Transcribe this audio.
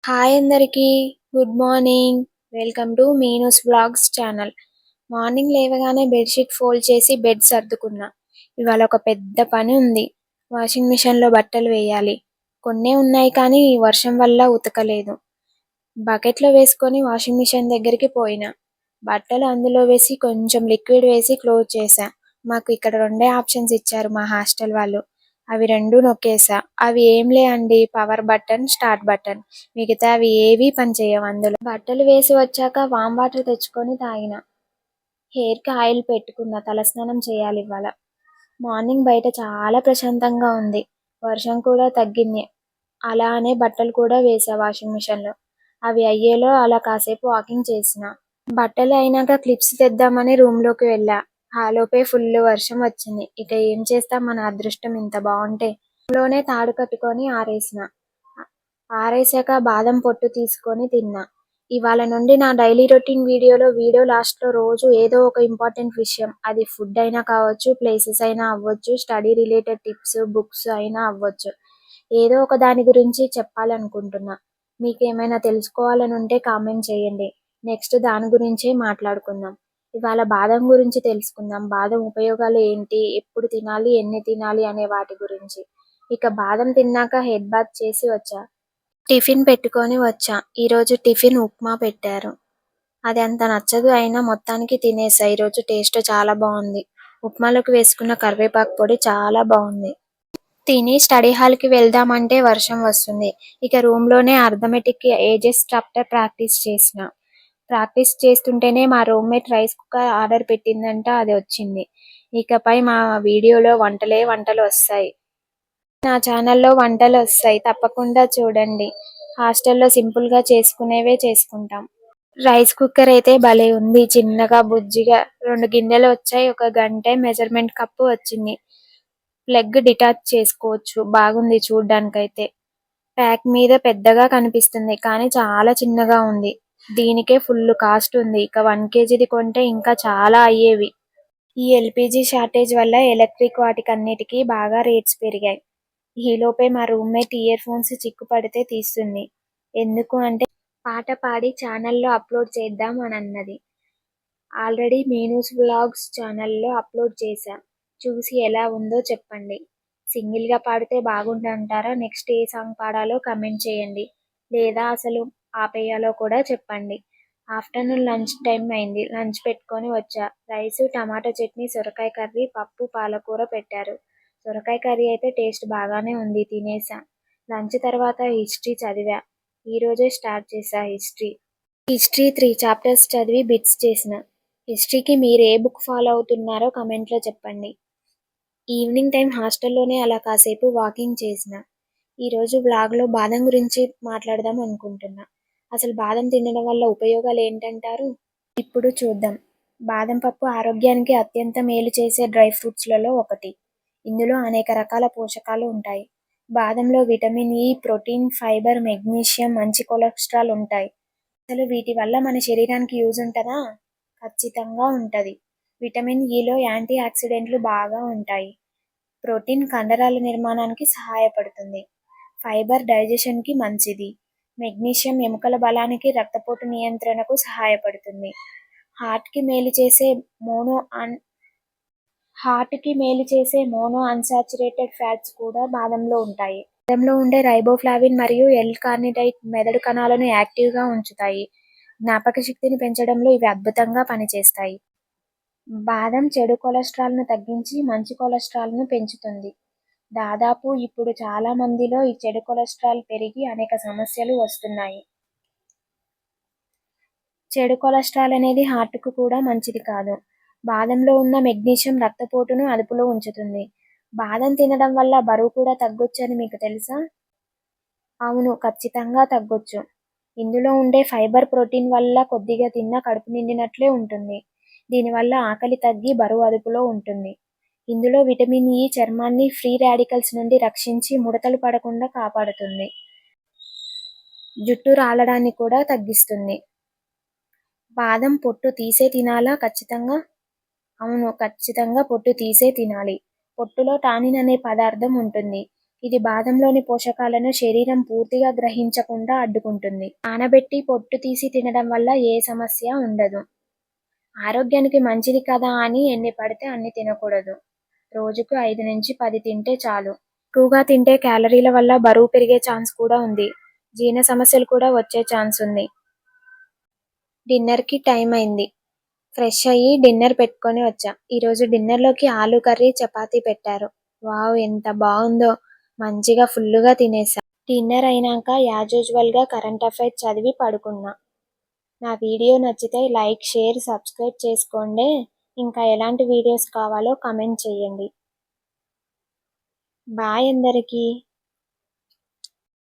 Hi అందరికీ. Good morning. Welcome to Meenu's vlogs channel. Morning లేవగానే bedsheet fold చేసి bed సర్దుకున్నా. ఇవాళ ఒక పెద్ద పని ఉంది. వాషింగ్ మిషన్లో బట్టలు వేయాలి. కొన్నే ఉన్నాయి కానీ వర్షం వల్ల ఉతకలేదు. బకెట్లో వేసుకొని వాషింగ్ మిషన్ దగ్గరికి పోయినా. బట్టలు అందులో వేసి కొంచెం లిక్విడ్ వేసి క్లోజ్ చేశా. మాకు ఇక్కడ రెండే ఆప్షన్స్ ఇచ్చారు మా హాస్టల్ వాళ్ళు. అవి రెండు నొక్కేసా. అవి ఏంలే అండి, పవర్ బటన్, స్టార్ట్ బటన్. మిగతా అవి ఏవీ పనిచేయవు అందులో. బట్టలు వేసి వచ్చాక వామ్ వాటర్ తెచ్చుకొని తాగిన. హెయిర్కి ఆయిల్ పెట్టుకున్న. తలస్నానం చేయాలి ఇవాళ. మార్నింగ్ బయట చాలా ప్రశాంతంగా ఉంది. వర్షం కూడా తగ్గింది. అలానే బట్టలు కూడా వేసా వాషింగ్ మిషన్లో. అవి అయ్యేలో అలా కాసేపు వాకింగ్ చేసిన. బట్టలు అయినాక క్లిప్స్ తెద్దామని రూమ్లోకి వెళ్ళా. ఆలోపే ఫుల్ వర్షం వచ్చింది. ఇక ఏం చేస్తాం, మన అదృష్టం ఇంత బాగుంటే. రూమ్లోనే తాడు కట్టుకొని ఆరేసిన. ఆరేసాక బాదం పొట్టు తీసుకొని తిన్నా. ఇవాళ నుండి నా డైలీ రొటీన్ వీడియో లాస్ట్లో రోజు ఏదో ఒక ఇంపార్టెంట్ విషయం, అది ఫుడ్ అయినా కావచ్చు, ప్లేసెస్ అయినా అవ్వచ్చు, స్టడీ రిలేటెడ్ టిప్స్, బుక్స్ అయినా అవ్వచ్చు, ఏదో ఒక దాని గురించి చెప్పాలనుకుంటున్నా. మీకేమైనా తెలుసుకోవాలని ఉంటే కామెంట్ చేయండి. నెక్స్ట్ దాని గురించే మాట్లాడుకుందాం. ఇవాళ బాదం గురించి తెలుసుకుందాం. బాదం ఉపయోగాలు ఏంటి, ఎప్పుడు తినాలి, ఎన్ని తినాలి అనే వాటి గురించి. ఇక బాదం తిన్నాక హెడ్ బాత్ చేసి వచ్చా. టిఫిన్ పెట్టుకొని వచ్చా. ఈరోజు టిఫిన్ ఉప్మా పెట్టారు. అది అంత నచ్చదు, అయినా మొత్తానికి తినేసా. ఈరోజు టేస్ట్ చాలా బాగుంది. ఉప్మాలోకి వేసుకున్న కరివేపాకు పొడి చాలా బాగుంది. తిని స్టడీ హాల్కి వెళ్దామంటే వర్షం వస్తుంది. ఇక రూమ్లోనే అర్థమెటిక్ ఏజెస్ చాప్టర్ ప్రాక్టీస్ చేస్తుంటేనే మా రూమ్మేట్ రైస్ కుక్కర్ ఆర్డర్ పెట్టిందంట, అది వచ్చింది. ఇకపై మా వీడియోలో వంటలు వస్తాయి. నా ఛానల్లో వంటలు వస్తాయి, తప్పకుండా చూడండి. హాస్టల్లో సింపుల్గా చేసుకునేవే చేసుకుంటాం. రైస్ కుక్కర్ అయితే భలే ఉంది. చిన్నగా బుజ్జిగా 2 గిన్నెలు వచ్చాయి. ఒక గంటే మెజర్మెంట్ కప్పు వచ్చింది. ప్లగ్ డిటాచ్ చేసుకోవచ్చు. బాగుంది చూడ్డానికైతే. ప్యాక్ మీద పెద్దగా కనిపిస్తుంది కానీ చాలా చిన్నగా ఉంది. దీనికే ఫుల్ కాస్ట్ ఉంది. ఇక 1 కేజీది కొంటే ఇంకా చాలా అయ్యేవి. ఈ ఎల్పిజి షార్టేజ్ వల్ల ఎలక్ట్రిక్ వాటికన్నిటికీ బాగా రేట్స్ పెరిగాయి. ఈలోపే మా రూమ్మేట్ ఇయర్ ఫోన్స్ చిక్కుపడితే తీస్తుంది. ఎందుకు అంటే పాట పాడి ఛానల్లో అప్లోడ్ చేద్దాం అని అన్నది. ఆల్రెడీ మీనూస్ వ్లాగ్స్ ఛానల్లో అప్లోడ్ చేశా. చూసి ఎలా ఉందో చెప్పండి. సింగిల్గా పాడితే బాగుందంటారా, నెక్స్ట్ ఏ సాంగ్ పాడాలో కమెంట్ చేయండి. లేదా అసలు ఆపేయాలో కూడా చెప్పండి. ఆఫ్టర్నూన్ లంచ్ టైం అయింది. లంచ్ పెట్టుకొని వచ్చా. రైసు, టమాటా చట్నీ, సొరకాయ కర్రీ, పప్పు, పాలకూర పెట్టారు. సొరకాయ కర్రీ అయితే టేస్ట్ బాగానే ఉంది, తినేసా. లంచ్ తర్వాత హిస్టరీ చదివా. ఈరోజే స్టార్ట్ చేశా హిస్టరీ. 3 చాప్టర్స్ చదివి బిట్స్ చేసిన. హిస్టరీకి మీరు ఏ బుక్ ఫాలో అవుతున్నారో కమెంట్లో చెప్పండి. ఈవినింగ్ టైం హాస్టల్లోనే అలా కాసేపు వాకింగ్ చేసిన. ఈరోజు వ్లాగ్లో బాదం గురించి మాట్లాడదాం అనుకుంటున్నా. అసలు బాదం తినడం వల్ల ఉపయోగాలు ఏంటంటారు? ఇప్పుడు చూద్దాం. బాదం పప్పు ఆరోగ్యానికి అత్యంత మేలు చేసే డ్రై ఫ్రూట్స్లలో ఒకటి. ఇందులో అనేక రకాల పోషకాలు ఉంటాయి. బాదంలో vitamin E, protein, fibre, magnesium, మంచి కొలెస్ట్రాల్ ఉంటాయి. అసలు వీటి వల్ల మన శరీరానికి యూజ్ ఉంటుందా? ఖచ్చితంగా ఉంటుంది. విటమిన్ ఇలో యాంటీ ఆక్సిడెంట్లు బాగా ఉంటాయి. ప్రోటీన్ కండరాల నిర్మాణానికి సహాయపడుతుంది. ఫైబర్ డైజెషన్కి మంచిది. మెగ్నీషియం ఎముకల బలానికి, రక్తపోటు నియంత్రణకు సహాయపడుతుంది. హార్ట్కి మేలు చేసే మోనో అన్సాచురేటెడ్ ఫ్యాట్స్ కూడా బాదంలో ఉంటాయి. బాదంలో ఉండే రైబోఫ్లావిన్ మరియు ఎల్-కార్నిటైన్ మెదడు కణాలను యాక్టివ్గా ఉంచుతాయి. జ్ఞాపక శక్తిని పెంచడంలో ఇవి అద్భుతంగా పనిచేస్తాయి. బాదం చెడు కొలెస్ట్రాల్ను తగ్గించి మంచి కొలెస్ట్రాల్ను పెంచుతుంది. దాదాపు ఇప్పుడు చాలా మందిలో ఈ చెడు కొలెస్ట్రాల్ పెరిగి అనేక సమస్యలు వస్తున్నాయి. చెడు కొలెస్ట్రాల్ అనేది హార్ట్కు కూడా మంచిది కాదు. బాదంలో ఉన్న మెగ్నీషియం రక్తపోటును అదుపులో ఉంచుతుంది. బాదం తినడం వల్ల బరువు కూడా తగ్గొచ్చని మీకు తెలుసా? అవును, ఖచ్చితంగా తగ్గొచ్చు. ఇందులో ఉండే ఫైబర్, ప్రోటీన్ వల్ల కొద్దిగా తిన్నా కడుపు నిండినట్లే ఉంటుంది. దీనివల్ల ఆకలి తగ్గి బరువు అదుపులో ఉంటుంది. ఇందులో విటమిన్ ఇ చర్మాన్ని ఫ్రీ రాడికల్స్ నుండి రక్షించి ముడతలు పడకుండా కాపాడుతుంది. జుట్టు రాలడాన్ని కూడా తగ్గిస్తుంది. బాదం పొట్టు తీసే తినాలా? ఖచ్చితంగా. అవును, ఖచ్చితంగా పొట్టు తీసే తినాలి. పొట్టులో టానిన్ అనే పదార్థం ఉంటుంది. ఇది బాదంలోని పోషకాలను శరీరం పూర్తిగా గ్రహించకుండా అడ్డుకుంటుంది. నానబెట్టి పొట్టు తీసి తినడం వల్ల ఏ సమస్య ఉండదు. ఆరోగ్యానికి మంచిది కదా అని ఎన్ని పడితే అన్ని తినకూడదు. రోజుకు 5-10 తింటే చాలు. ఎక్కువగా తింటే క్యాలరీల వల్ల బరువు పెరిగే ఛాన్స్ కూడా ఉంది. జీర్ణ సమస్యలు కూడా వచ్చే ఛాన్స్ ఉంది. డిన్నర్‌కి టైం అయింది. ఫ్రెష్ అయ్యి డిన్నర్ పెట్టుకొని వచ్చా. ఈరోజు డిన్నర్‌లోకి ఆలు కర్రీ, చపాతీ పెట్టారు. వావ్! ఎంత బావుందో! మంచిగా ఫుల్లుగా తినేసా. డిన్నర్ అయినాక యాజ్ యూజువల్‌గా కరెంట్ అఫైర్స్ చదివి పడుకున్నా. నా వీడియో నచ్చితే లైక్, షేర్, సబ్స్క్రైబ్ చేసుకోండి. ఇంకా ఎలాంటి వీడియోస్ కావాలో కామెంట్ చేయండి. బాయ్ అందరికీ.